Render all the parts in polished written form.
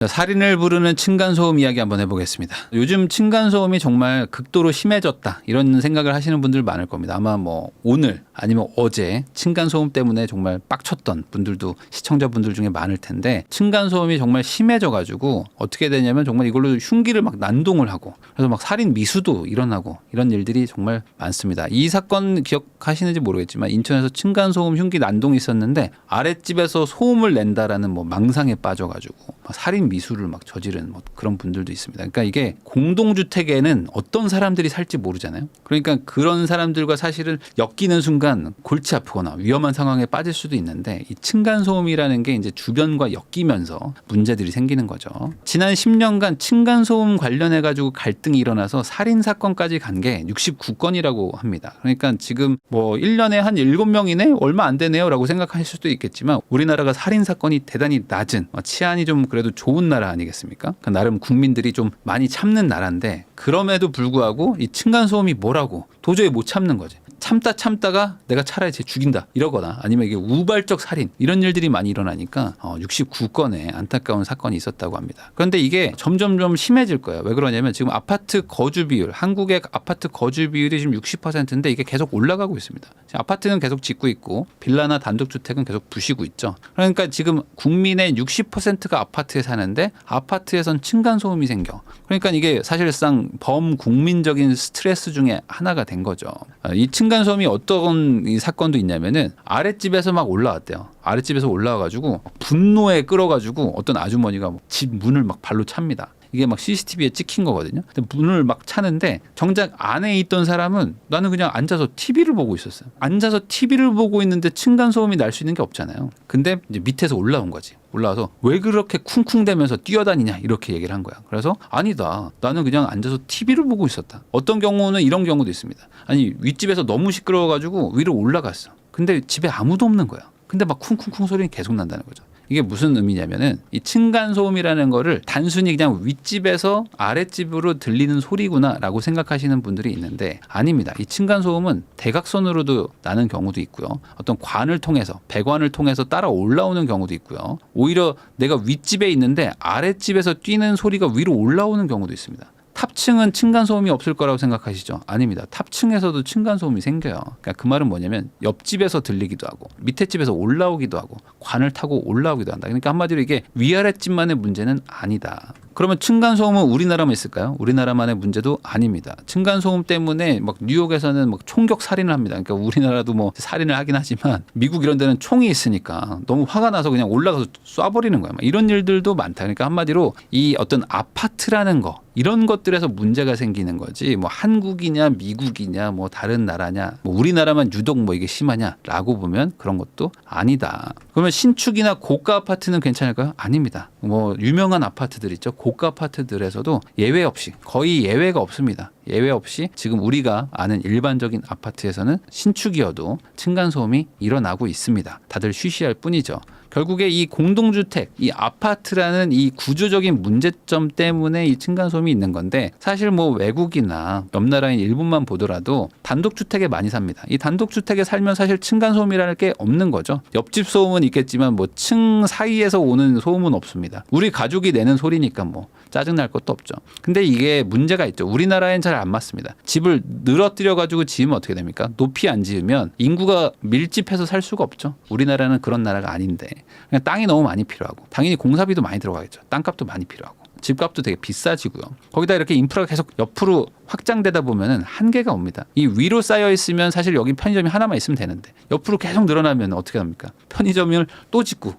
살인을 부르는 층간소음 이야기 한번 해보겠습니다. 요즘 층간소음이 정말 극도로 심해졌다 이런 생각을 하시는 분들 많을 겁니다. 아마 뭐 오늘 아니면 어제 층간소음 때문에 정말 빡쳤던 분들도 시청자분들 중에 많을 텐데, 층간소음이 정말 심해져가지고 어떻게 되냐면 정말 이걸로 흉기를 막 난동을 하고 그래서 막 살인 미수도 일어나고 이런 일들이 정말 많습니다. 이 사건 기억하시는지 모르겠지만 인천에서 층간소음 흉기 난동이 있었는데 아랫집에서 소음을 낸다라는 뭐 망상에 빠져가지고 막 살인 미수를 막 저지른 뭐 그런 분들도 있습니다. 그러니까 이게 공동주택에는 어떤 사람들이 살지 모르잖아요. 그러니까 그런 사람들과 사실은 엮이는 순간 골치 아프거나 위험한 상황에 빠질 수도 있는데, 이 층간소음이라는 게 이제 주변과 엮이면서 문제들이 생기는 거죠. 지난 10년간 층간소음 관련해 가지고 갈등이 일어나서 살인 사건까지 간 게 69건이라고 합니다. 그러니까 지금 뭐 1년에 한 7명이네? 얼마 안 되네요라고 생각하실 수도 있겠지만, 우리나라가 살인 사건이 대단히 낮은, 치안이 좀 그래도 좋은 나라 아니겠습니까? 그러니까 나름 국민들이 좀 많이 참는 나라인데, 그럼에도 불구하고 이 층간소음이 뭐라고 도저히 못 참는 거지. 참다가 내가 차라리 쟤 죽인다 이러거나 아니면 이게 우발적 살인 이런 일들이 많이 일어나니까 69건의 안타까운 사건이 있었다고 합니다. 그런데 이게 점점 심해질 거예요. 왜 그러냐면 지금 아파트 거주 비율, 한국의 아파트 거주 비율이 지금 60%인데 이게 계속 올라가고 있습니다. 아파트는 계속 짓고 있고 빌라나 단독주택은 계속 부시고 있죠. 그러니까 지금 국민의 60%가 아파트에 사는데 아파트에선 층간소음이 생겨. 그러니까 이게 사실상 범국민적인 스트레스 중에 하나가 된 거죠. 이 층간소음이 어떤 이 사건도 있냐면은 아랫집에서 막 올라왔대요. 아랫집에서 올라와가지고 분노에 끌어가지고 어떤 아주머니가 집 문을 막 발로 찹니다. 이게 막 CCTV에 찍힌 거거든요. 근데 문을 막 차는데 정작 안에 있던 사람은 나는 그냥 앉아서 TV를 보고 있었어요. 앉아서 TV를 보고 있는데 층간소음이 날 수 있는 게 없잖아요. 근데 이제 밑에서 올라온 거지. 올라와서 왜 그렇게 쿵쿵대면서 뛰어다니냐 이렇게 얘기를 한 거야. 그래서 아니다. 나는 그냥 앉아서 TV를 보고 있었다. 어떤 경우는 이런 경우도 있습니다. 아니 윗집에서 너무 시끄러워가지고 위로 올라갔어. 근데 집에 아무도 없는 거야. 근데 막 쿵쿵쿵 소리는 계속 난다는 거죠. 이게 무슨 의미냐면은 이 층간소음이라는 거를 단순히 그냥 윗집에서 아랫집으로 들리는 소리구나라고 생각하시는 분들이 있는데 아닙니다. 이 층간소음은 대각선으로도 나는 경우도 있고요. 어떤 관을 통해서 배관을 통해서 따라 올라오는 경우도 있고요. 오히려 내가 윗집에 있는데 아랫집에서 뛰는 소리가 위로 올라오는 경우도 있습니다. 탑층은 층간소음이 없을 거라고 생각하시죠? 아닙니다. 탑층에서도 층간소음이 생겨요. 그러니까 그 말은 뭐냐면 옆집에서 들리기도 하고 밑에 집에서 올라오기도 하고 관을 타고 올라오기도 한다. 그러니까 한마디로 이게 위아랫집만의 문제는 아니다. 그러면 층간소음은 우리나라만 있을까요? 우리나라만의 문제도 아닙니다. 층간소음 때문에 막 뉴욕에서는 막 총격 살인을 합니다. 그러니까 우리나라도 뭐 살인을 하긴 하지만 미국 이런 데는 총이 있으니까 너무 화가 나서 그냥 올라가서 쏴버리는 거야. 막 이런 일들도 많다. 그러니까 한마디로 이 어떤 아파트라는 거 이런 것들에서 문제가 생기는 거지, 뭐 한국이냐 미국이냐 뭐 다른 나라냐 뭐 우리나라만 유독 뭐 이게 심하냐라고 보면 그런 것도 아니다. 그러면 신축이나 고가 아파트는 괜찮을까요? 아닙니다. 뭐 유명한 아파트들 있죠. 고가 아파트들에서도 예외 없이, 거의 예외가 없습니다. 예외 없이 지금 우리가 아는 일반적인 아파트에서는 신축이어도 층간소음이 일어나고 있습니다. 다들 쉬쉬할 뿐이죠. 결국에 이 공동주택, 이 아파트라는 이 구조적인 문제점 때문에 이 층간소음이 있는 건데, 사실 뭐 외국이나 옆 나라인 일본만 보더라도 단독주택에 많이 삽니다. 이 단독주택에 살면 사실 층간소음이라는 게 없는 거죠. 옆집 소음은 있겠지만 뭐 층 사이에서 오는 소음은 없습니다. 우리 가족이 내는 소리니까 뭐 짜증날 것도 없죠. 근데 이게 문제가 있죠. 우리나라엔 잘 안 맞습니다. 집을 늘어뜨려 가지고 지으면 어떻게 됩니까? 높이 안 지으면 인구가 밀집해서 살 수가 없죠. 우리나라는 그런 나라가 아닌데 그냥 땅이 너무 많이 필요하고 당연히 공사비도 많이 들어가겠죠. 땅값도 많이 필요하고 집값도 되게 비싸지고요. 거기다 이렇게 인프라가 계속 옆으로 확장되다 보면은 한계가 옵니다. 이 위로 쌓여 있으면 사실 여기 편의점이 하나만 있으면 되는데 옆으로 계속 늘어나면 어떻게 합니까? 편의점을 또 짓고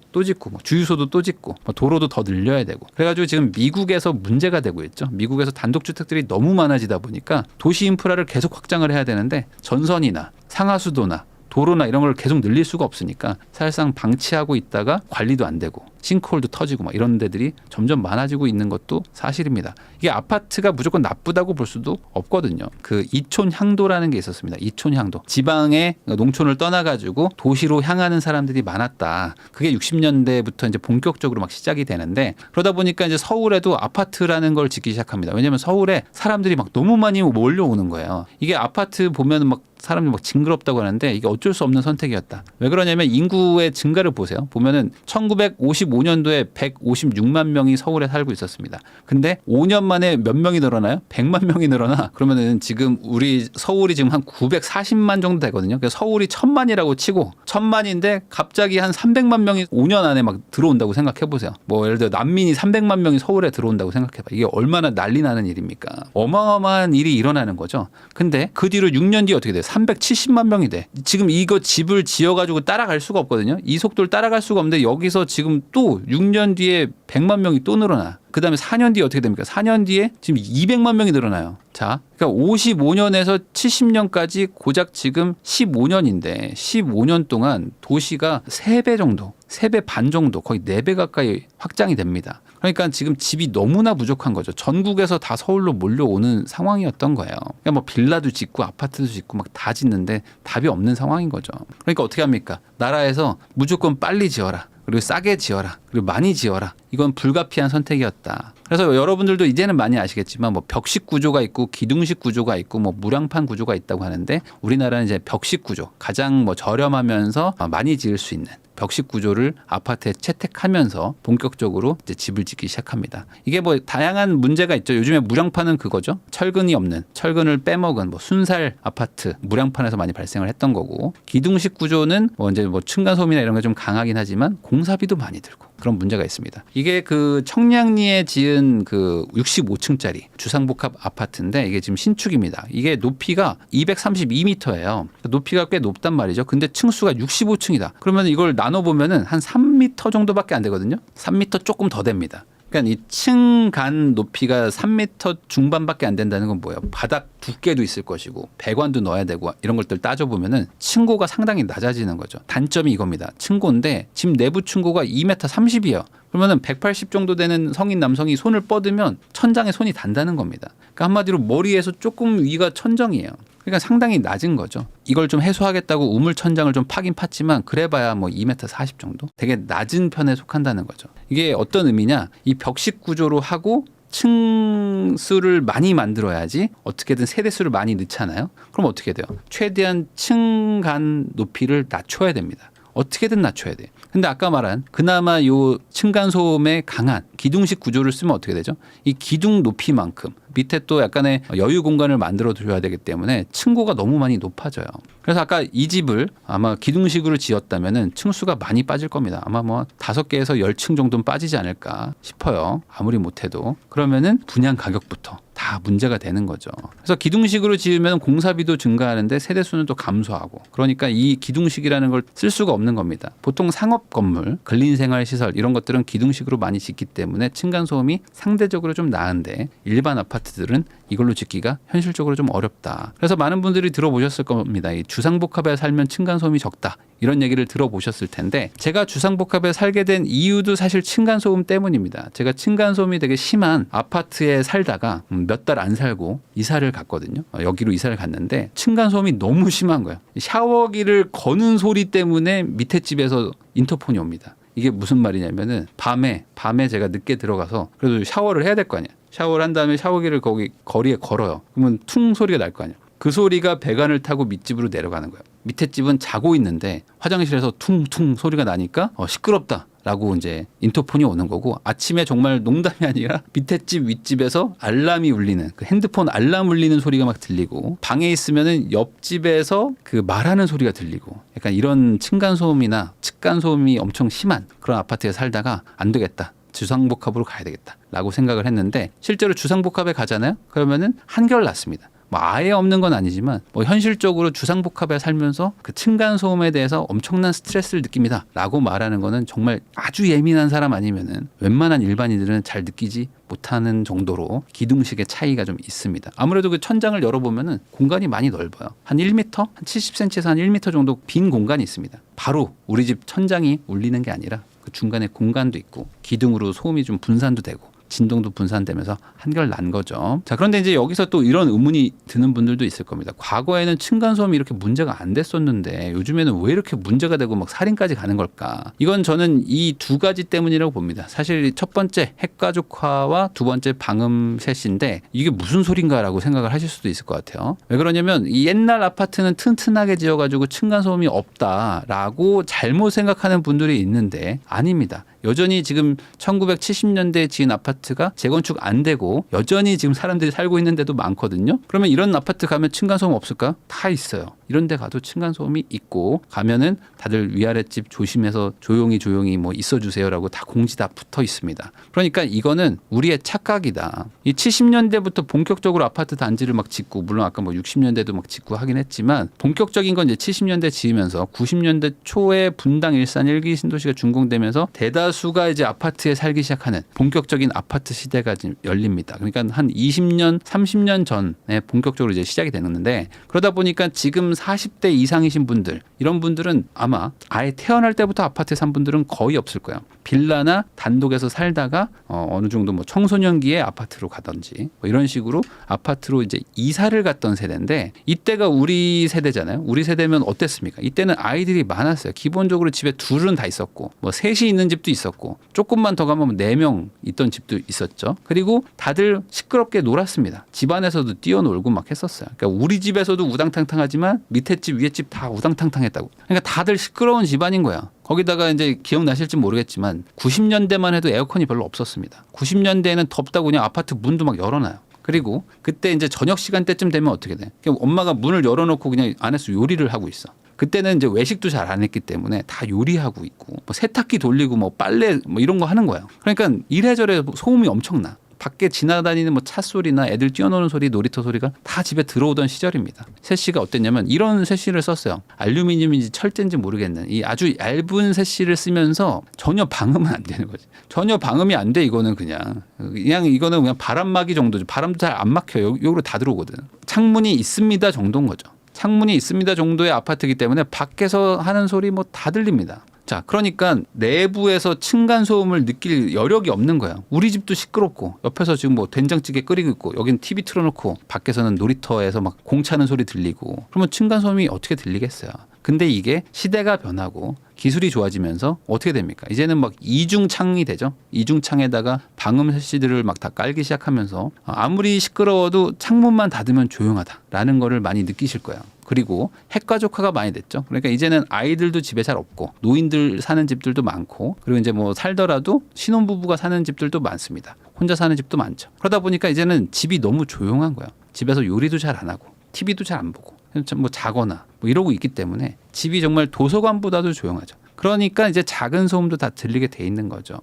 뭐 주유소도 또 짓고 뭐 도로도 더 늘려야 되고, 그래가지고 지금 미국에서 문제가 되고 있죠. 미국에서 단독주택들이 너무 많아지다 보니까 도시 인프라를 계속 확장을 해야 되는데 전선이나 상하수도나 도로나 이런 걸 계속 늘릴 수가 없으니까 사실상 방치하고 있다가 관리도 안 되고 싱크홀도 터지고 막 이런 데들이 점점 많아지고 있는 것도 사실입니다. 이게 아파트가 무조건 나쁘다고 볼 수도 없거든요. 그 이촌향도라는 게 있었습니다. 이촌향도. 지방의 농촌을 떠나가지고 도시로 향하는 사람들이 많았다. 그게 60년대부터 이제 본격적으로 막 시작이 되는데, 그러다 보니까 이제 서울에도 아파트라는 걸 짓기 시작합니다. 왜냐하면 서울에 사람들이 막 너무 많이 몰려오는 거예요. 이게 아파트 보면 막 사람이 막 징그럽다고 하는데 이게 어쩔 수 없는 선택이었다. 왜 그러냐면 인구의 증가를 보세요. 보면은 1955 95년도에 156만 명이 서울에 살고 있었습니다. 근데 5년 만에 몇 명이 늘어나요? 100만 명이 늘어나. 그러면은 지금 우리 서울이 지금 한 940만 정도 되거든요. 그래서 서울이 1000만이라고 치고 1000만인데 갑자기 한 300만 명이 5년 안에 막 들어온다고 생각해 보세요. 뭐 예를 들어 난민이 300만 명이 서울에 들어온다고 생각해 봐. 이게 얼마나 난리 나는 일입니까? 어마어마한 일이 일어나는 거죠. 근데 그 뒤로 6년 뒤에 어떻게 돼요? 370만 명이 돼. 지금 이거 집을 지어가지고 따라갈 수가 없거든요. 이 속도를 따라갈 수가 없는데 여기서 지금 또 6년 뒤에 100만 명이 또 늘어나. 그 다음에 4년 뒤에 어떻게 됩니까? 4년 뒤에 지금 200만 명이 늘어나요. 자, 그러니까 55년에서 70년까지 고작 지금 15년인데 15년 동안 도시가 3배 정도, 3배 반 정도, 거의 4배 가까이 확장이 됩니다. 그러니까 지금 집이 너무나 부족한 거죠. 전국에서 다 서울로 몰려오는 상황이었던 거예요. 그러니까 뭐 빌라도 짓고 아파트도 짓고 막 다 짓는데 답이 없는 상황인 거죠. 그러니까 어떻게 합니까? 나라에서 무조건 빨리 지어라. 그리고 싸게 지어라. 그리고 많이 지어라. 이건 불가피한 선택이었다. 그래서 여러분들도 이제는 많이 아시겠지만 뭐 벽식 구조가 있고 기둥식 구조가 있고 뭐 무량판 구조가 있다고 하는데 우리나라는 이제 벽식 구조, 가장 뭐 저렴하면서 많이 지을 수 있는 벽식 구조를 아파트에 채택하면서 본격적으로 이제 집을 짓기 시작합니다. 이게 뭐 다양한 문제가 있죠. 요즘에 무량판은 그거죠. 철근이 없는, 철근을 빼먹은 뭐 순살 아파트, 무량판에서 많이 발생을 했던 거고, 기둥식 구조는 뭐 이제 뭐 층간 소음이나 이런 게 좀 강하긴 하지만 공사비도 많이 들고 그런 문제가 있습니다. 이게 그 청량리에 지은 그 65층짜리 주상복합 아파트인데 이게 지금 신축입니다. 이게 높이가 232m예요. 높이가 꽤 높단 말이죠. 근데 층수가 65층이다. 그러면 이걸 나눠보면은 한 3m 정도밖에 안 되거든요. 3m 조금 더 됩니다. 그러니까 이 층 간 높이가 3m 중반밖에 안 된다는 건 뭐예요? 바닥 두께도 있을 것이고 배관도 넣어야 되고 이런 것들 따져보면은 층고가 상당히 낮아지는 거죠. 단점이 이겁니다. 층고인데 집 내부 층고가 2m 30이에요. 그러면은 180 정도 되는 성인 남성이 손을 뻗으면 천장에 손이 닿는다는 겁니다. 그러니까 한마디로 머리에서 조금 위가 천정이에요. 그러니까 상당히 낮은 거죠. 이걸 좀 해소하겠다고 우물 천장을 좀 파긴 팠지만 그래봐야 뭐 2m 40 정도? 되게 낮은 편에 속한다는 거죠. 이게 어떤 의미냐? 이 벽식 구조로 하고 층수를 많이 만들어야지 어떻게든 세대수를 많이 넣잖아요. 그럼 어떻게 돼요? 최대한 층 간 높이를 낮춰야 됩니다. 어떻게든 낮춰야 돼요. 근데 아까 말한 그나마 요 층간 소음에 강한 기둥식 구조를 쓰면 어떻게 되죠? 이 기둥 높이만큼 밑에 또 약간의 여유 공간을 만들어 줘야 되기 때문에 층고가 너무 많이 높아져요. 그래서 아까 이 집을 아마 기둥식으로 지었다면은 층수가 많이 빠질 겁니다. 아마 뭐 5개에서 10층 정도는 빠지지 않을까 싶어요. 아무리 못해도. 그러면은 분양 가격부터 다 문제가 되는 거죠. 그래서 기둥식으로 지으면 공사비도 증가하는데 세대수는 또 감소하고, 그러니까 이 기둥식이라는 걸 쓸 수가 없는 겁니다. 보통 상업 건물, 근린생활시설 이런 것들은 기둥식으로 많이 짓기 때문에 층간소음이 상대적으로 좀 나은데 일반 아파트들은 이걸로 짓기가 현실적으로 좀 어렵다. 그래서 많은 분들이 들어보셨을 겁니다. 이 주상복합에 살면 층간소음이 적다. 이런 얘기를 들어보셨을 텐데 제가 주상복합에 살게 된 이유도 사실 층간소음 때문입니다. 제가 층간소음이 되게 심한 아파트에 살다가 몇 달 안 살고 이사를 갔거든요. 여기로 이사를 갔는데 층간소음이 너무 심한 거예요. 샤워기를 거는 소리 때문에 밑에 집에서 인터폰이 옵니다. 이게 무슨 말이냐면은 밤에 제가 늦게 들어가서 그래도 샤워를 해야 될 거 아니에요. 샤워를 한 다음에 샤워기를 거기 거리에 걸어요. 그러면 퉁 소리가 날 거 아니에요. 그 소리가 배관을 타고 밑집으로 내려가는 거예요. 밑에 집은 자고 있는데 화장실에서 퉁퉁 소리가 나니까 시끄럽다. 라고 이제 인터폰이 오는 거고, 아침에 정말 농담이 아니라 밑에 집 윗집에서 알람이 울리는, 그 핸드폰 알람 울리는 소리가 막 들리고, 방에 있으면은 옆집에서 그 말하는 소리가 들리고, 약간 이런 층간소음이나 측간소음이 엄청 심한 그런 아파트에 살다가 안 되겠다. 주상복합으로 가야 되겠다. 라고 생각을 했는데 실제로 주상복합에 가잖아요. 그러면은 한결 낫습니다. 뭐 아예 없는 건 아니지만 뭐 현실적으로 주상복합에 살면서 그 층간소음에 대해서 엄청난 스트레스를 느낍니다. 라고 말하는 거는 정말 아주 예민한 사람 아니면은 웬만한 일반인들은 잘 느끼지 못하는 정도로 기둥식의 차이가 좀 있습니다. 아무래도 그 천장을 열어보면은 공간이 많이 넓어요. 한 1m? 한 70cm에서 한 1m 정도 빈 공간이 있습니다. 바로 우리 집 천장이 울리는 게 아니라 그 중간에 공간도 있고 기둥으로 소음이 좀 분산도 되고 진동도 분산되면서 한결 난 거죠. 자, 그런데 이제 여기서 또 이런 의문이 드는 분들도 있을 겁니다. 과거에는 층간소음이 이렇게 문제가 안 됐었는데 요즘에는 왜 이렇게 문제가 되고 막 살인까지 가는 걸까? 이건 저는 이 두 가지 때문이라고 봅니다. 사실 첫 번째 핵가족화와 두 번째 방음셋인데 이게 무슨 소린가라고 생각을 하실 수도 있을 것 같아요. 왜 그러냐면 이 옛날 아파트는 튼튼하게 지어가지고 층간소음이 없다라고 잘못 생각하는 분들이 있는데 아닙니다. 여전히 지금 1970년대에 지은 아파트가 재건축 안 되고 여전히 지금 사람들이 살고 있는 데도 많거든요. 그러면 이런 아파트 가면 층간소음 없을까? 다 있어요. 이런 데 가도 층간소음이 있고 가면은 다들 위아랫집 조심해서 조용히 뭐 있어주세요라고 다 공지 다 붙어 있습니다. 그러니까 이거는 우리의 착각이다. 이 70년대부터 본격적으로 아파트 단지를 막 짓고 물론 아까 뭐 60년대도 막 짓고 하긴 했지만 본격적인 건 이제 70년대 지으면서 90년대 초에 분당 일산 1기 신도시가 준공되면서 대다수가 이제 아파트에 살기 시작하는 본격적인 아파트 시대가 지금 열립니다. 그러니까 한 20년, 30년 전에 본격적으로 이제 시작이 되는데 그러다 보니까 지금 40대 이상이신 분들 이런 분들은 아마 아예 태어날 때부터 아파트에 산 분들은 거의 없을 거예요. 빌라나 단독에서 살다가 어느 정도 뭐 청소년기에 아파트로 가든지 뭐 이런 식으로 아파트로 이제 이사를 갔던 세대인데 이때가 우리 세대잖아요. 우리 세대면 어땠습니까? 이때는 아이들이 많았어요. 기본적으로 집에 둘은 다 있었고 뭐 셋이 있는 집도 있었고 조금만 더 가면 4명 있던 집도 있었죠. 그리고 다들 시끄럽게 놀았습니다. 집안에서도 뛰어놀고 막 했었어요. 그러니까 우리 집에서도 우당탕탕하지만 밑에 집 위에 집 다 우당탕탕했다고. 그러니까 다들 시끄러운 집안인 거야. 거기다가 이제 기억나실지 모르겠지만 90년대만 해도 에어컨이 별로 없었습니다. 90년대에는 덥다고 그냥 아파트 문도 막 열어놔요. 그리고 그때 이제 저녁 시간대쯤 되면 어떻게 돼? 그냥 엄마가 문을 열어놓고 그냥 안에서 요리를 하고 있어. 그때는 이제 외식도 잘 안 했기 때문에 다 요리하고 있고 뭐 세탁기 돌리고 뭐 빨래 뭐 이런 거 하는 거예요. 그러니까 이래저래 소음이 엄청나. 밖에 지나다니는 뭐 차 소리나 애들 뛰어노는 소리, 놀이터 소리가 다 집에 들어오던 시절입니다. 세시가 어땠냐면 이런 세시를 썼어요. 알루미늄인지 철제인지 모르겠는 이 아주 얇은 세시를 쓰면서 전혀 방음은 안 되는 거지. 전혀 방음이 안 돼. 이거는 그냥 이거는 그냥 바람막이 정도죠. 바람도 잘 안 막혀요. 여기로 다 들어오거든. 창문이 있습니다 정도인 거죠. 창문이 있습니다 정도의 아파트이기 때문에 밖에서 하는 소리 뭐 다 들립니다. 자, 그러니까 내부에서 층간소음을 느낄 여력이 없는 거예요. 우리 집도 시끄럽고 옆에서 지금 뭐 된장찌개 끓이고 있고 여긴 TV 틀어놓고 밖에서는 놀이터에서 막 공 차는 소리 들리고 그러면 층간소음이 어떻게 들리겠어요. 근데 이게 시대가 변하고 기술이 좋아지면서 어떻게 됩니까? 이제는 막 이중창이 되죠. 이중창에다가 방음 세시들을 막 다 깔기 시작하면서 아무리 시끄러워도 창문만 닫으면 조용하다라는 거를 많이 느끼실 거예요. 그리고 핵가족화가 많이 됐죠. 그러니까 이제는 아이들도 집에 잘 없고 노인들 사는 집들도 많고 그리고 이제 뭐 살더라도 신혼부부가 사는 집들도 많습니다. 혼자 사는 집도 많죠. 그러다 보니까 이제는 집이 너무 조용한 거예요. 집에서 요리도 잘 안 하고 TV도 잘 안 보고 뭐 자거나 뭐 이러고 있기 때문에 집이 정말 도서관보다도 조용하죠. 그러니까 이제 작은 소음도 다 들리게 돼 있는 거죠.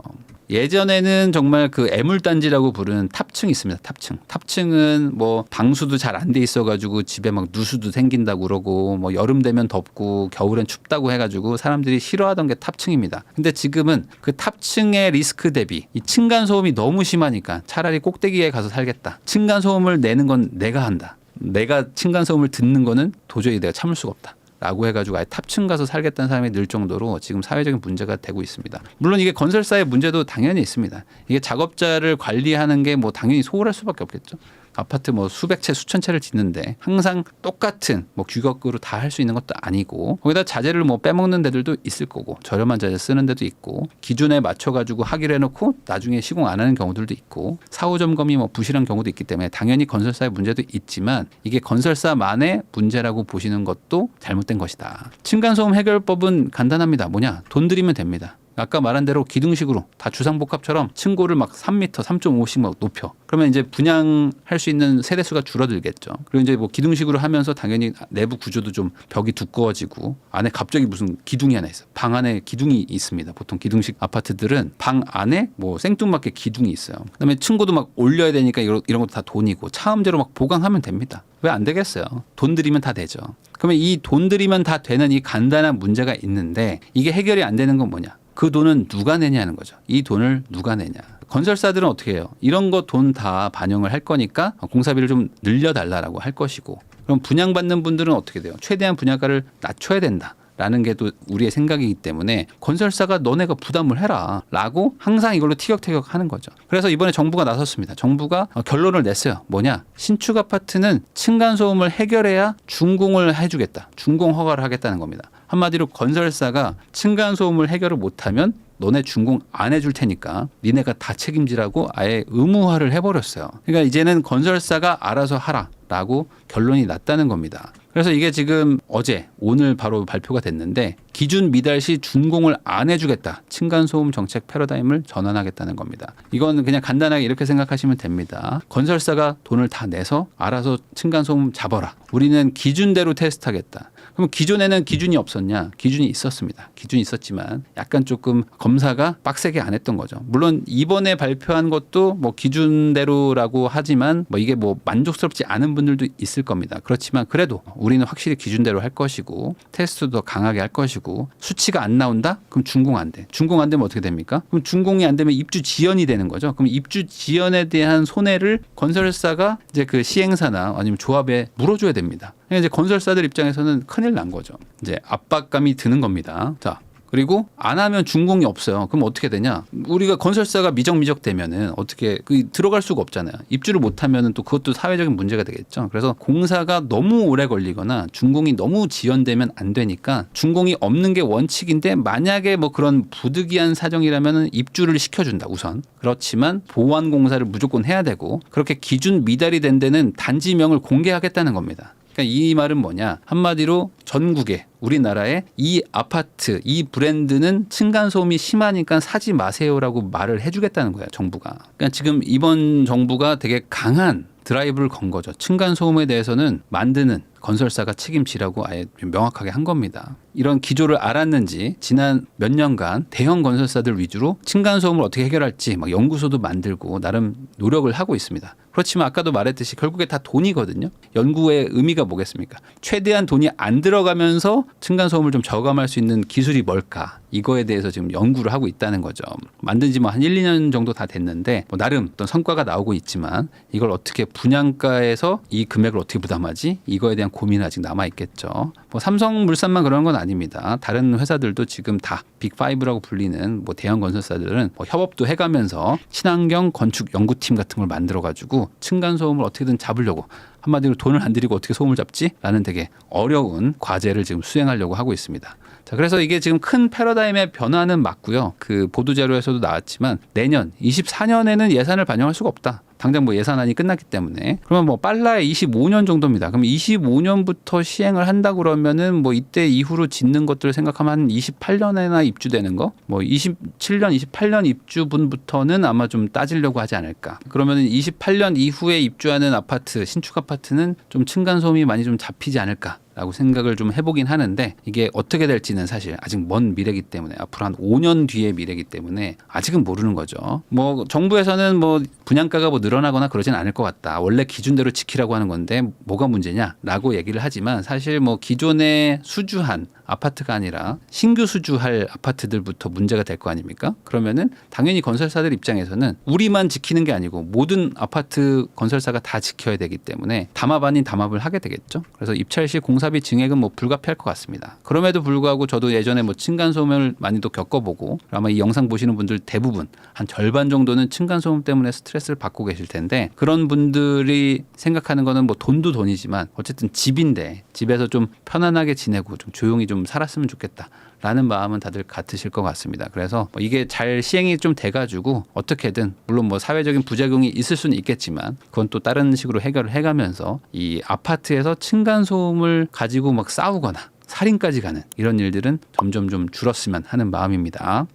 예전에는 정말 그 애물단지라고 부르는 탑층이 있습니다. 탑층은 뭐 방수도 잘 안 돼 있어가지고 집에 막 누수도 생긴다고 그러고 뭐 여름 되면 덥고 겨울엔 춥다고 해가지고 사람들이 싫어하던 게 탑층입니다. 근데 지금은 그 탑층의 리스크 대비 이 층간소음이 너무 심하니까 차라리 꼭대기에 가서 살겠다. 층간소음을 내는 건 내가 한다. 내가 층간소음을 듣는 거는 도저히 내가 참을 수가 없다. 라고 해가지고 아예 탑층 가서 살겠다는 사람이 늘 정도로 지금 사회적인 문제가 되고 있습니다. 물론 이게 건설사의 문제도 당연히 있습니다. 이게 작업자를 관리하는 게 뭐 당연히 소홀할 수밖에 없겠죠. 아파트 뭐 수백 채 수천 채를 짓는데 항상 똑같은 뭐 규격으로 다 할 수 있는 것도 아니고 거기다 자재를 뭐 빼먹는 데들도 있을 거고 저렴한 자재 쓰는 데도 있고 기준에 맞춰가지고 하기로 해놓고 나중에 시공 안 하는 경우들도 있고 사후 점검이 뭐 부실한 경우도 있기 때문에 당연히 건설사의 문제도 있지만 이게 건설사만의 문제라고 보시는 것도 잘못된 것이다. 층간소음 해결법은 간단합니다. 뭐냐? 돈 들이면 됩니다. 아까 말한 대로 기둥식으로 다 주상복합처럼 층고를 막 3m, 3.5씩 막 높여. 그러면 이제 분양할 수 있는 세대수가 줄어들겠죠. 그리고 이제 뭐 기둥식으로 하면서 당연히 내부 구조도 좀 벽이 두꺼워지고 안에 갑자기 무슨 기둥이 하나 있어. 방 안에 기둥이 있습니다. 보통 기둥식 아파트들은 방 안에 뭐 생뚱맞게 기둥이 있어요. 그다음에 층고도 막 올려야 되니까 이런 것도 다 돈이고 차음대로 막 보강하면 됩니다. 왜 안 되겠어요? 돈 들이면 다 되죠. 그러면 이 돈 들이면 다 되는 이 간단한 문제가 있는데 이게 해결이 안 되는 건 뭐냐? 그 돈은 누가 내냐는 거죠. 이 돈을 누가 내냐. 건설사들은 어떻게 해요? 이런 거 돈 다 반영을 할 거니까 공사비를 좀 늘려달라고 할 것이고 그럼 분양받는 분들은 어떻게 돼요? 최대한 분양가를 낮춰야 된다. 라는 게 또 우리의 생각이기 때문에 건설사가 너네가 부담을 해라 라고 항상 이걸로 티격태격 하는 거죠. 그래서 이번에 정부가 나섰습니다. 정부가 결론을 냈어요. 뭐냐? 신축 아파트는 층간소음을 해결해야 준공을 해주겠다. 준공 허가를 하겠다는 겁니다. 한마디로 건설사가 층간소음을 해결을 못하면 너네 준공 안 해줄 테니까 니네가 다 책임지라고 아예 의무화를 해버렸어요. 그러니까 이제는 건설사가 알아서 하라. 라고 결론이 났다는 겁니다. 그래서 이게 지금 어제 오늘 바로 발표가 됐는데 기준 미달 시 준공을 안 해주겠다. 층간소음 정책 패러다임을 전환하겠다는 겁니다. 이건 그냥 간단하게 이렇게 생각하시면 됩니다. 건설사가 돈을 다 내서 알아서 층간소음 잡아라. 우리는 기준대로 테스트하겠다. 그럼 기존에는 기준이 없었냐? 기준이 있었습니다. 기준이 있었지만 약간 조금 검사가 빡세게 안 했던 거죠. 물론 이번에 발표한 것도 뭐 기준대로라고 하지만 뭐 이게 뭐 만족스럽지 않은 분들도 있을 겁니다. 그렇지만 그래도 우리는 확실히 기준대로 할 것이고 테스트도 더 강하게 할 것이고 수치가 안 나온다? 그럼 준공 안 돼. 준공 안 되면 어떻게 됩니까? 그럼 준공이 안 되면 입주 지연이 되는 거죠. 그럼 입주 지연에 대한 손해를 건설사가 이제 그 시행사나 아니면 조합에 물어줘야 됩니다. 이제 건설사들 입장에서는 큰일 난 거죠. 이제 압박감이 드는 겁니다. 자. 그리고 안 하면 준공이 없어요. 그럼 어떻게 되냐? 우리가 건설사가 미적미적 되면은 어떻게 들어갈 수가 없잖아요. 입주를 못 하면은 또 그것도 사회적인 문제가 되겠죠. 그래서 공사가 너무 오래 걸리거나 준공이 너무 지연되면 안 되니까 준공이 없는 게 원칙인데 만약에 뭐 그런 부득이한 사정이라면은 입주를 시켜준다 우선. 그렇지만 보완 공사를 무조건 해야 되고 그렇게 기준 미달이 된 데는 단지명을 공개하겠다는 겁니다. 그러니까 이 말은 뭐냐? 한마디로 전국에 우리나라에 이 아파트, 이 브랜드는 층간소음이 심하니까 사지 마세요라고 말을 해주겠다는 거야, 정부가. 그러니까 지금 이번 정부가 되게 강한 드라이브를 건 거죠. 층간소음에 대해서는 만드는 건설사가 책임지라고 아예 명확하게 한 겁니다. 이런 기조를 알았는지 지난 몇 년간 대형 건설사들 위주로 층간소음을 어떻게 해결할지 막 연구소도 만들고 나름 노력을 하고 있습니다. 그렇지만 아까도 말했듯이 결국에 다 돈이거든요. 연구의 의미가 뭐겠습니까? 최대한 돈이 안 들어가면서 층간소음을 좀 저감할 수 있는 기술이 뭘까? 이거에 대해서 지금 연구를 하고 있다는 거죠. 만든 지 뭐 한 1, 2년 정도 다 됐는데 뭐 나름 어떤 성과가 나오고 있지만 이걸 어떻게 분양가에서 이 금액을 어떻게 부담하지? 이거에 대한 고민은 아직 남아있겠죠. 뭐 삼성물산만 그런 건 아닙니다. 다른 회사들도 지금 다 빅5라고 불리는 뭐 대형 건설사들은 뭐 협업도 해가면서 친환경 건축 연구팀 같은 걸 만들어가지고 층간소음을 어떻게든 잡으려고 한마디로 돈을 안 들이고 어떻게 소음을 잡지? 라는 되게 어려운 과제를 지금 수행하려고 하고 있습니다. 자, 그래서 이게 지금 큰 패러다임의 변화는 맞고요. 그 보도자료에서도 나왔지만 내년 24년에는 예산을 반영할 수가 없다. 당장 뭐 예산안이 끝났기 때문에 그러면 뭐 빨라야 25년 정도입니다. 그럼 25년부터 시행을 한다 그러면은 뭐 이때 이후로 짓는 것들을 생각하면 한 28년에나 입주되는 거, 뭐 27년, 28년 입주분부터는 아마 좀 따지려고 하지 않을까. 그러면은 28년 이후에 입주하는 아파트, 신축 아파트는 좀 층간소음이 많이 좀 잡히지 않을까. 라고 생각을 좀 해보긴 하는데 이게 어떻게 될지는 사실 아직 먼 미래이기 때문에 앞으로 한 5년 뒤의 미래이기 때문에 아직은 모르는 거죠. 뭐 정부에서는 뭐 분양가가 뭐 늘어나거나 그러진 않을 것 같다. 원래 기준대로 지키라고 하는 건데 뭐가 문제냐라고 얘기를 하지만 사실 뭐 기존에 수주한 아파트가 아니라 신규 수주할 아파트들부터 문제가 될 거 아닙니까? 그러면은 당연히 건설사들 입장에서는 우리만 지키는 게 아니고 모든 아파트 건설사가 다 지켜야 되기 때문에 담합 아닌 담합을 하게 되겠죠. 그래서 입찰 시 공사비 증액은 뭐 불가피할 것 같습니다. 그럼에도 불구하고 저도 예전에 뭐 층간소음을 많이도 겪어보고 아마 이 영상 보시는 분들 대부분 한 절반 정도는 층간소음 때문에 스트레스를 받고 계실 텐데 그런 분들이 생각하는 거는 뭐 돈도 돈이지만 어쨌든 집인데 집에서 좀 편안하게 지내고 좀 조용히 좀 살았으면 좋겠다라는 마음은 다들 같으실 것 같습니다. 그래서 뭐 이게 잘 시행이 좀 돼가지고 어떻게든 물론 뭐 사회적인 부작용이 있을 수는 있겠지만 그건 또 다른 식으로 해결을 해가면서 이 아파트에서 층간소음을 가지고 막 싸우거나 살인까지 가는 이런 일들은 점점 좀 줄었으면 하는 마음입니다.